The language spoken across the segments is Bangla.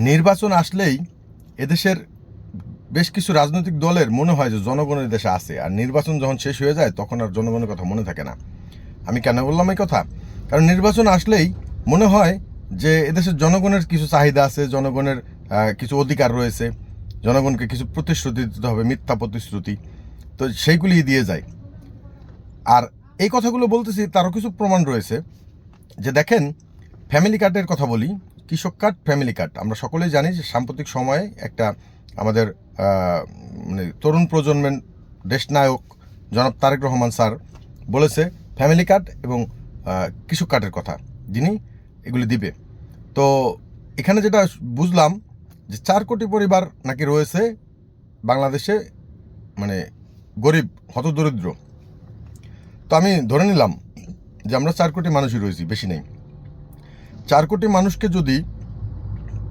নির্বাচন আসলেই এদেশের বেশ কিছু রাজনৈতিক দলের মনে হয় যে জনগণের দেশে আছে, আর নির্বাচন যখন শেষ হয়ে যায় তখন আর জনগণের কথা মনে থাকে না। আমি কেন বললাম এই কথা? কারণ নির্বাচন আসলেই মনে হয় যে এদেশের জনগণের কিছু চাহিদা আছে, জনগণের কিছু অধিকার রয়েছে, জনগণকে কিছু প্রতিশ্রুতি দিতে হবে, মিথ্যা প্রতিশ্রুতি, তো সেইগুলি দিয়ে যায়। আর এই কথাগুলো বলতেছি তারও কিছু প্রমাণ রয়েছে। যে দেখেন, ফ্যামিলি কার্ডের কথা বলি, কৃষক কার্ড, ফ্যামিলি কার্ড, আমরা সকলেই জানি যে সাম্প্রতিক সময়ে একটা আমাদের মানে তরুণ প্রজন্মের দেশনায়ক জনাব তারেক রহমান স্যার বলেছে ফ্যামিলি কার্ড এবং কৃষক কার্ডের কথা, যিনি এগুলি দিবে। তো এখানে যেটা বুঝলাম যে 4 কোটি পরিবার নাকি রয়েছে বাংলাদেশে, মানে গরিব, হতদরিদ্র। তো আমি ধরে নিলাম যে আমরা 4 কোটি মানুষই রয়েছি, বেশি নেই। 4 কোটি মানুষকে যদি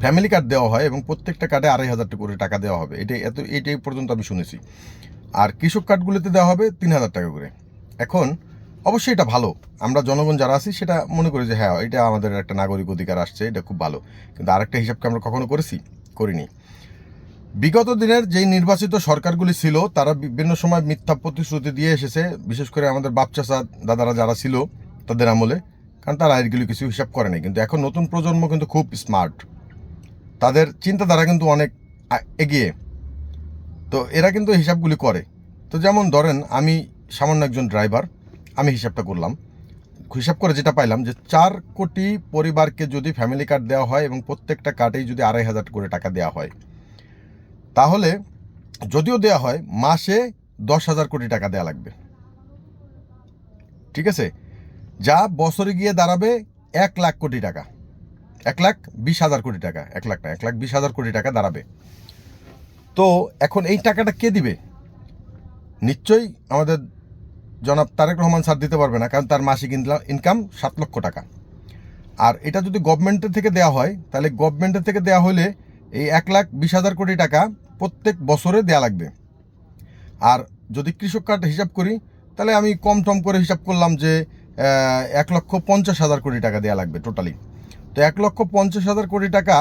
ফ্যামিলি কার্ড দেওয়া হয় এবং প্রত্যেকটা কার্ডে 2,500 করে টাকা দেওয়া হবে, এটাই পর্যন্ত আমি শুনেছি। আর কৃষক কার্ডগুলোতে দেওয়া হবে 3,000 টাকা করে। এখন অবশ্যই এটা ভালো, আমরা জনগণ যারা আছি সেটা মনে করি যে হ্যাঁ, এটা আমাদের একটা নাগরিক অধিকার আসছে, এটা খুব ভালো। কিন্তু আরেকটা হিসাবকে আমরা কখনো করিনি। বিগত দিনের যেই নির্বাচিত সরকারগুলি ছিল তারা বিভিন্ন সময় মিথ্যা প্রতিশ্রুতি দিয়ে এসেছে, বিশেষ করে আমাদের বাপ চাচা দাদারা যারা ছিল তাদের আমলে, কারণ তারা এগুলি কিছু হিসাব করে নাই। কিন্তু এখন নতুন প্রজন্ম কিন্তু খুব স্মার্ট, তাদের চিন্তাধারা কিন্তু অনেক এগিয়ে, তো এরা কিন্তু হিসাবগুলি করে। তো যেমন ধরেন, আমি সামান্য একজন ড্রাইভার, আমি হিসাবটা করলাম, হিসাব করে যেটা পাইলাম যে 4 কোটি পরিবারকে যদি ফ্যামিলি কার্ড দেওয়া হয় এবং প্রত্যেকটা কার্ডেই যদি 2,500 করে টাকা দেওয়া হয়, তাহলে যদিও দেওয়া হয় মাসে 10,000 কোটি টাকা দেওয়া লাগবে। ঠিক আছে, যা বছরে গিয়ে দাঁড়াবে 1,00,000 কোটি টাকা, 1,20,000 কোটি টাকা, 1 লাখ না, 1,20,000 কোটি টাকা দাঁড়াবে। তো এখন এই টাকাটা কে দিবে? নিশ্চয়ই আমাদের জনাব তারেক রহমান স্যার দিতে পারবে না, কারণ তার মাসিক ইনকাম 7 লক্ষ টাকা। আর এটা যদি গভর্নমেন্টের থেকে দেওয়া হয়, তাহলে গভর্নমেন্টের থেকে দেওয়া হলে এই 1,20,000 কোটি টাকা প্রত্যেক বছরে দেওয়া লাগবে। আর যদি কৃষক কার্ড হিসাব করি, তাহলে আমি কম টম করে হিসাব করলাম যে 1,50,000 কোটি টাকা দেওয়া লাগবে টোটালি। তো 1,50,000 কোটি টাকা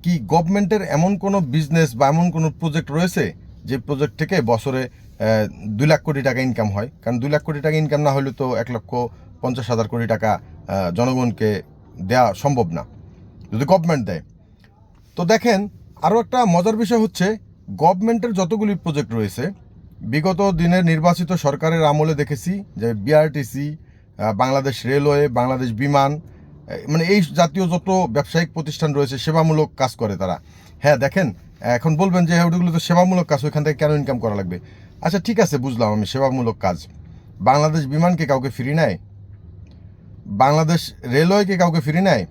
কি গভর্নমেন্টের এমন কোনো বিজনেস বা এমন কোনো প্রজেক্ট রয়েছে যে প্রজেক্ট থেকে বছরে 2 লাখ কোটি টাকা ইনকাম হয়? কারণ 2 লাখ কোটি টাকা ইনকাম না হলে তো 1,50,000 কোটি টাকা জনগণকে দেওয়া সম্ভব না, যদি গভর্নমেন্ট দেয়। তো দেখেন, আরও একটা মজার বিষয় হচ্ছে, গভর্নমেন্টের যতগুলি প্রজেক্ট রয়েছে বিগত দিনের নির্বাচিত সরকারের আমলে দেখেছি যে বিআরটিসি, বাংলাদেশ রেলওয়ে, বাংলাদেশ বিমান, মানে এই জাতীয় যত ব্যবসায়িক প্রতিষ্ঠান রয়েছে, সেবামূলক কাজ করে তারা। হ্যাঁ দেখেন, এখন বলবেন যে হ্যাঁ, ওগুলো তো সেবামূলক কাজ, ওইখান থেকে কেন ইনকাম করা লাগবে? আচ্ছা ঠিক আছে, বুঝলাম আমি সেবামূলক কাজ। বাংলাদেশ বিমানকে কাউকে ফ্রি নেয়? বাংলাদেশ রেলওয়েকে কাউকে ফ্রি নেয়?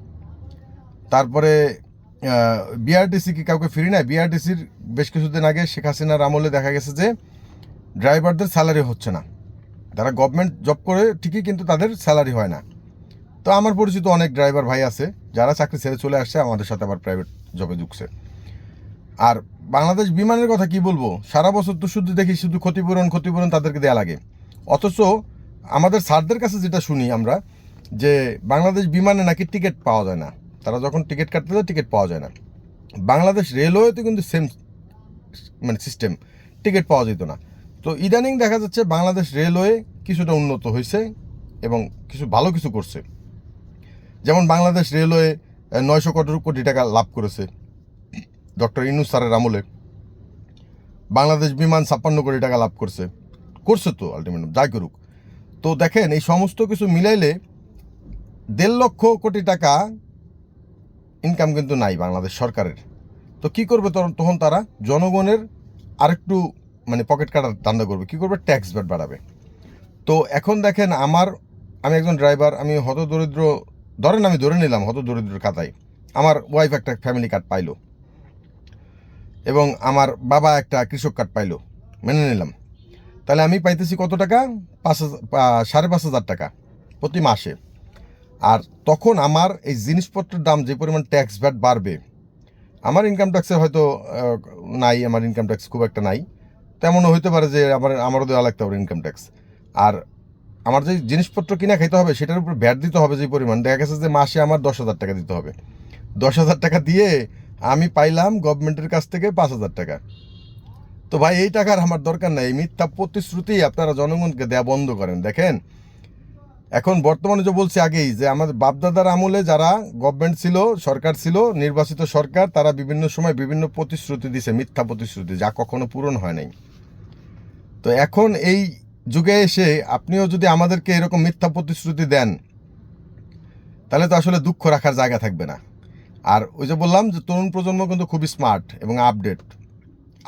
তারপরে বিআরটিসি কি কাউকে ফ্রি নেয়? বিআরটিসির বেশ কিছুদিন আগে শেখ হাসিনার আমলে দেখা গেছে যে ড্রাইভারদের স্যালারি হচ্ছে না, তারা গভর্নমেন্ট জব করে ঠিকই কিন্তু তাদের স্যালারি হয় না। তো আমার পরিচিত অনেক ড্রাইভার ভাই আছে যারা চাকরি ছেড়ে চলে আসছে, আমাদের সাথে আবার প্রাইভেট জবে ঢুকছে। আর বাংলাদেশ বিমানের কথা কি বলবো, সারা বছর তো শুধু দেখি শুধু ক্ষতিপূরণ তাদেরকে দেয়া লাগে। অথচ আমাদের স্যারদের কাছে যেটা শুনি আমরা, যে বাংলাদেশ বিমানে নাকি টিকিট পাওয়া যায় না, তারা যখন টিকিট কাটতে যায় টিকিট পাওয়া যায় না। বাংলাদেশ রেলওয়েতে কিন্তু সেম মানে সিস্টেম, টিকিট পাওয়া যেত না। তো ইদানিং দেখা যাচ্ছে বাংলাদেশ রেলওয়ে কিছুটা উন্নত হয়েছে এবং কিছু ভালো কিছু করছে। যেমন বাংলাদেশ রেলওয়ে 900 কোটি টাকা লাভ করেছে ডক্টর ইউনূস স্যারের আমলে। বাংলাদেশ বিমান 56 কোটি টাকা লাভ করছে তো আলটিমেট যাই করুক। তো দেখেন, এই সমস্ত কিছু মিলাইলে 1.5 লক্ষ কোটি টাকা ইনকাম কিন্তু নাই বাংলাদেশ সরকারের। তো কি করবে তখন তারা? জনগণের আরেকটু মানে পকেট কাটার ধান্দা করবে। কি করবে? ট্যাক্স ব্যাট বাড়াবে। তো এখন দেখেন, আমি একজন ড্রাইভার, আমি হতদরিদ্র, আমি ধরে নিলাম হতদরিদ্রের খাতায় আমার ওয়াইফ একটা ফ্যামিলি কার্ড পাইলো এবং আমার বাবা একটা কৃষক কার্ড পাইলো, মেনে নিলাম। তাহলে আমি পাইতেছি কত টাকা? 5,500 টাকা প্রতি মাসে। আর তখন আমার এই জিনিসপত্রের দাম যে পরিমাণ ট্যাক্স ভ্যাট বাড়বে, আমার ইনকাম ট্যাক্সে হয়তো নাই, আমার ইনকাম ট্যাক্স খুব একটা নাই, তেমনও হইতে পারে যে আমারও দেওয়া লাগতে পারে ইনকাম ট্যাক্স। আর আমার যে জিনিসপত্র কিনা খাইতে হবে সেটার উপর ভ্যাট দিতে হবে যে পরিমাণ, দেখা গেছে যে মাসে আমার 10,000 টাকা দিতে হবে। 10,000 টাকা দিয়ে আমি পাইলাম গভর্নমেন্টের কাছ থেকে 5,000 টাকা। তো ভাই এই টাকার আমার দরকার নাই। এই মিথ্যা প্রতিশ্রুতি আপনারা জনগণকে দেয়া বন্ধ করেন। দেখেন এখন বর্তমানে যে বলছি আগেই যে আমাদের বাপদাদার আমলে যারা গভর্নমেন্ট ছিল, সরকার ছিল, নির্বাচিত সরকার, তারা বিভিন্ন সময় বিভিন্ন প্রতিশ্রুতি দিছে, মিথ্যা প্রতিশ্রুতি, যা কখনো পূরণ হয় নাই। তো এখন এই যুগে এসে আপনিও যদি আমাদেরকে এরকম মিথ্যা প্রতিশ্রুতি দেন, তাহলে তো আসলে দুঃখ রাখার জায়গা থাকবে না। আর ওই যে বললাম যে তরুণ প্রজন্ম কিন্তু খুবই স্মার্ট এবং আপডেট।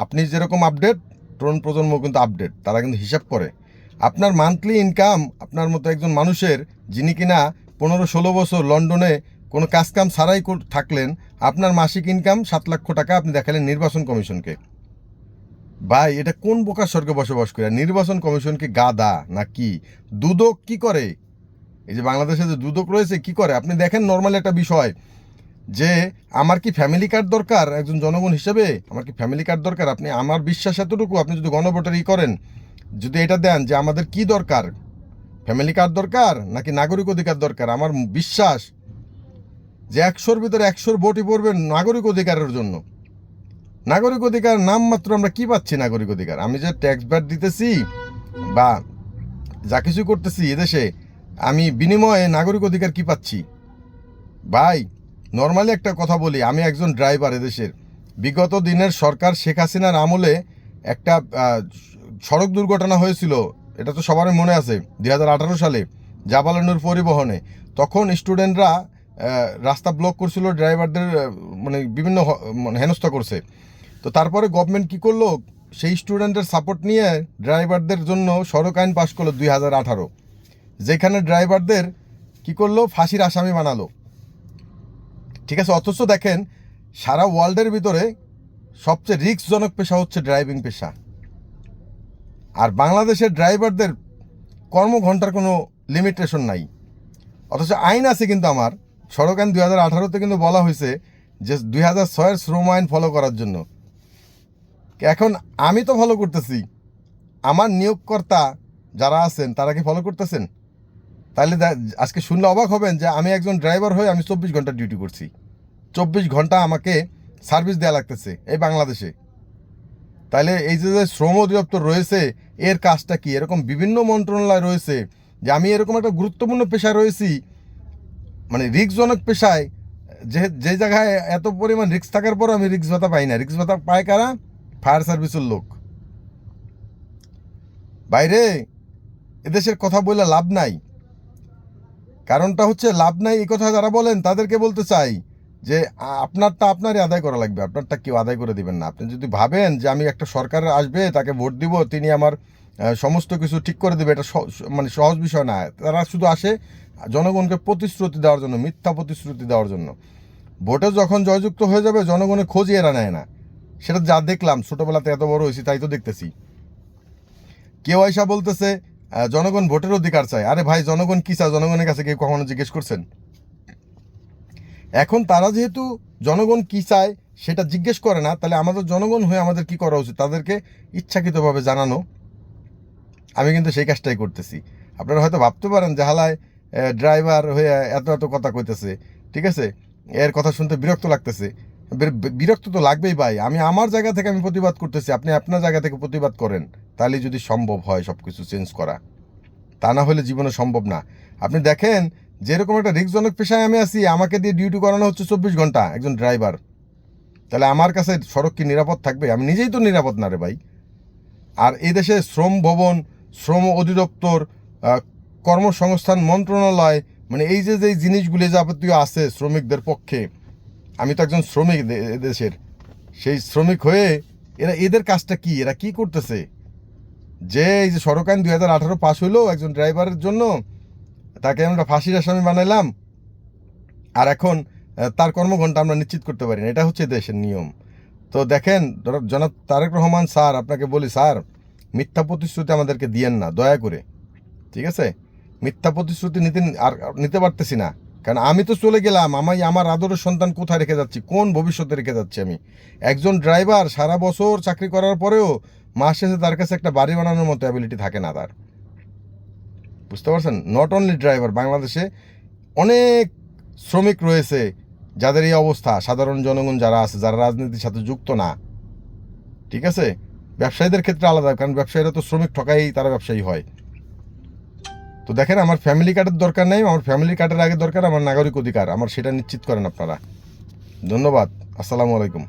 আপনি যেরকম আপডেট, তরুণ প্রজন্ম কিন্তু আপডেট, তারা কিন্তু হিসাব করে। আপনার মান্থলি ইনকাম, আপনার মতো একজন মানুষের যিনি কিনা 15-16 বছর লন্ডনে কোনো কাজকাম ছাড়াই থাকলেন, আপনার মাসিক ইনকাম 7 লক্ষ টাকা আপনি দেখালেন নির্বাচন কমিশনকে। ভাই এটা কোন বোকার স্বর্গে বসবাস করে? নির্বাচন কমিশন কি গাদা না কি? দুদক কি করে? এই যে বাংলাদেশে যে দুদক রয়েছে কি করে? আপনি দেখেন নর্মাল একটা বিষয় যে আমার কি ফ্যামিলি কার্ড দরকার একজন জনগণ হিসেবে? আমার কি ফ্যামিলি কার্ড দরকার? আপনি, আমার বিশ্বাস এতটুকু, আপনি যদি গণভোটার করেন, যদি এটা দেন যে আমাদের কি দরকার, ফ্যামিলি কার্ড দরকার নাকি নাগরিক অধিকার দরকার, আমার বিশ্বাস যে 100-র ভিতরে 100 ভোটই পড়বেন নাগরিক অধিকারের জন্য। নাগরিক অধিকার নামমাত্র আমরা কি পাচ্ছি? নাগরিক অধিকার আমি যে ট্যাক্স ব্যাট দিতেছি বা যা কিছু করতেছি এদেশে, আমি বিনিময়ে নাগরিক অধিকার কি পাচ্ছি? ভাই নর্মালি একটা কথা বলি, আমি একজন ড্রাইভার এদেশের। বিগত দিনের সরকার শেখ হাসিনার আমলে একটা সড়ক দুর্ঘটনা হয়েছিল, এটা তো সবারই মনে আছে, 2018 সালে জাবালানুর পরিবহনে। তখন স্টুডেন্টরা রাস্তা ব্লক করছিল, ড্রাইভারদের মানে বিভিন্ন মানে হেনস্থা করছে। তো তারপরে গভর্নমেন্ট কি করলো, সেই স্টুডেন্টের সাপোর্ট নিয়ে ড্রাইভারদের জন্য সড়ক আইন পাশ করলো 2018, যেখানে ড্রাইভারদের কি করলো, ফাঁসির আসামি বানালো। ঠিক আছে, অথচ দেখেন সারা ওয়ার্ল্ডের ভিতরে সবচেয়ে রিস্কজনক পেশা হচ্ছে ড্রাইভিং পেশা। আর বাংলাদেশের ড্রাইভারদের কর্মঘণ্টার কোনো লিমিটেশন নাই, অথচ আইন আছে কিন্তু আমার সড়ক আইন 2018-তে কিন্তু বলা হয়েছে যে 2006-এর শ্রম আইন ফলো করার জন্য। এখন আমি তো ফলো করতেছি, আমার নিয়োগকর্তা যারা আছেন তারা কি ফলো করতেছেন? তাহলে আজকে শুনলে অবাক হবেন যে আমি একজন ড্রাইভার হয়ে আমি 24 ঘন্টা ডিউটি করছি, 24 ঘন্টা আমাকে সার্ভিস দেওয়া লাগতেছে এই বাংলাদেশে। তাহলে এই যে শ্রম অধিদপ্তর রয়েছে, এর কাজটা কি? এরকম বিভিন্ন মন্ত্রণালয় রয়েছে যে আমি এরকম একটা গুরুত্বপূর্ণ পেশায় রয়েছি, মানে রিস্কজনক পেশায়, যে জায়গায় এত পরিমাণ রিস্ক থাকার পর আমি রিস্ক ভাতা পাই না। রিস্ক ভাতা পায় কারা? ফায়ার সার্ভিসের লোক। বাইরে এদেশের কথা বলে লাভ নাই। কারণটা হচ্ছে লাভ নাই এই কথা যারা বলেন তাদেরকে বলতে চাই যে আপনারটা আপনারই আদায় করা লাগবে, আপনারটা কেউ আদায় করে দিবেন না। আপনি যদি ভাবেন যে আমি একটা সরকার আসবে তাকে ভোট দিব, তিনি আমার সমস্ত কিছু ঠিক করে দেবে, এটা মানে সহজ বিষয় না। তারা শুধু আসে জনগণকে প্রতিশ্রুতি দেওয়ার জন্য, মিথ্যা প্রতিশ্রুতি দেওয়ার জন্য। ভোটে যখন জয়যুক্ত হয়ে যাবে জনগণের খোঁজই এরা নেয় না। সেটা যা দেখলাম, ছোটবেলাতে এত বড় হয়েছি তাই তো দেখতেছি। কেউ আইসা বলতেছে জনগণ ভোটের অধিকার চায়। আরে ভাই জনগণ কি চায় জনগণের কাছে কেউ কখনো জিজ্ঞেস করছেন? এখন তারা যেহেতু জনগণ কি চায় সেটা জিজ্ঞেস করে না, তাহলে আমাদের জনগণ হয়ে আমাদের কি করা উচিত? তাদেরকে ইচ্ছাকৃতভাবে জানানো। আমি কিন্তু সেই কাজটাই করতেছি। আপনারা হয়তো ভাবতে পারেন যে হালায় ড্রাইভার হয়ে এত এত কথা কইতেছে, ঠিক আছে, এর কথা শুনতে বিরক্ত লাগতেছে। বিরক্ত তো লাগবেই ভাই। আমি আমার জায়গা থেকে আমি প্রতিবাদ করতেছি, আপনি আপনার জায়গা থেকে প্রতিবাদ করেন, তাহলে যদি সম্ভব হয় সব কিছু চেঞ্জ করা। তা না হলে জীবনে সম্ভব না। আপনি দেখেন যেরকম একটা রিস্কজনক পেশায় আমি আছি, আমাকে দিয়ে ডিউটি করানো হচ্ছে 24 ঘন্টা একজন ড্রাইভার। তাহলে আমার কাছে সড়ক কি নিরাপদ থাকবে? আমি নিজেই তো নিরাপদ না রে ভাই। আর এই দেশে শ্রম ভবন, শ্রম অধিদপ্তর, কর্মসংস্থান মন্ত্রণালয়, মানে এই যে যে জিনিসগুলি যাবতীয় আছে শ্রমিকদের পক্ষে, আমি তো একজন শ্রমিক দেশের, সেই শ্রমিক হয়ে এদের কাজটা কি? এরা কি করতেছে? যে এই যে সড়ক আইন 2018 পাস হইলো একজন ড্রাইভারের জন্য, তাকে আমরা ফাঁসির আসামি বানাইলাম, আর এখন তার কর্মঘণ্টা আমরা নিশ্চিত করতে পারি না। এটা হচ্ছে দেশের নিয়ম। তো দেখেন জনাব তারেক রহমান স্যার, আপনাকে বলি স্যার, মিথ্যা প্রতিশ্রুতি আমাদেরকে দিয়েন না দয়া করে, ঠিক আছে? মিথ্যা প্রতিশ্রুতি নিতে পারতেছি না, কারণ আমি তো চলে গেলাম, আমার আদরের সন্তান কোথায় রেখে যাচ্ছি, কোন ভবিষ্যতে রেখে যাচ্ছি আমি? একজন ড্রাইভার সারা বছর চাকরি করার পরেও মাস শেষে তার কাছে একটা বাড়ি বানানোর মতো অ্যাবিলিটি থাকে না তার। বুঝতে পারছেন? নট অনলি ড্রাইভার, বাংলাদেশে অনেক শ্রমিক রয়েছে যাদের এই অবস্থা, সাধারণ জনগণ যারা আছে, যারা রাজনীতির সাথে যুক্ত না, ঠিক আছে, ব্যবসায়ীদের ক্ষেত্রে আলাদা, কারণ ব্যবসায়ীরা তো শ্রমিক ঠকাই তারা ব্যবসায়ী হয়। তো দেখেন, আমার ফ্যামিলি কার্ডের দরকার নেই, আমার ফ্যামিলি কার্ডের আগে দরকার আমার নাগরিক অধিকার, আমার সেটা নিশ্চিত করেন আপনারা। ধন্যবাদ। আসসালামু আলাইকুম।